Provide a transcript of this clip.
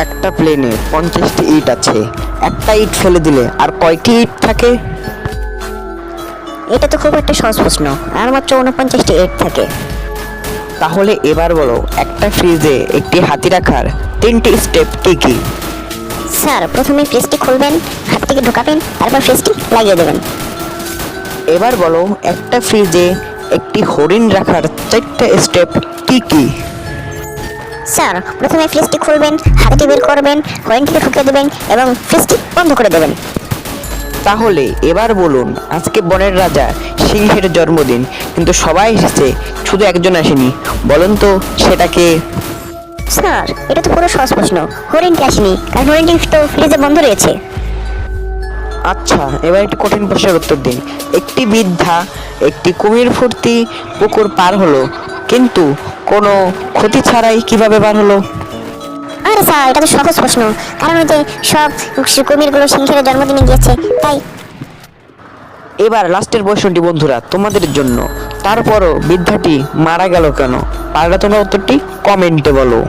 একটা প্লেনে 50টি ইট আছে, একটা ইট ফেলে দিলে আর কয়টি ইট থাকে? এটা তো খুব একটা সহজ প্রশ্ন, আর মাত্র 49টি ইট থাকে। তাহলে এবার বলো, একটা ফ্রিজে একটি হাতি রাখার 3টি স্টেপ কি কি? স্যার, প্রথমে ফ্রিজটি খুলবেন, হাতটিকে ঢোকাবেন, তারপর ফ্রিজটি লাগিয়ে দেবেন। এবার বলো, একটা ফ্রিজে একটি হরিণ রাখার 4টা স্টেপ কি কি? স্যার, প্রথমে ফ্রিজটি খুলবেন, হাতটি বের করবেন, হরিণটিকে ঢুকিয়ে দেবেন এবং ফ্রিজটি বন্ধ করে দেবেন। তাহলে এবার বলুন, আজকে বনের রাজা সিংহের জন্মদিন, কিন্তু সবাই এসেছে, শুধু একজন আসেনি। বলুন তো সেটা কে? স্যার, এটা তো পুরো সহজ প্রশ্ন, হরিণটি আসেনি, কারণ হরিণটি তো ফ্রিজে বন্ধ রয়েছে। আচ্ছা, এবার একটি কঠিন প্রশ্নের উত্তর দিন। একটি বৃদ্ধা একটি কুমির ভর্তি পুকুর পার হলো, কিন্তু কোনো ক্ষতি ছাড়াই কিভাবে পার হলো? আরে স্যার, এটা তো সহজ প্রশ্ন, কারণ ওই যে সব কুমিরগুলো সিংহের জন্মদিনে গিয়েছে, তাই। এবার লাস্টের প্রশ্নটি বন্ধুরা তোমাদের জন্য। তারপরও বৃদ্ধাটি মারা গেল কেন? পারলে তোমরা উত্তরটি কমেন্টে বলো।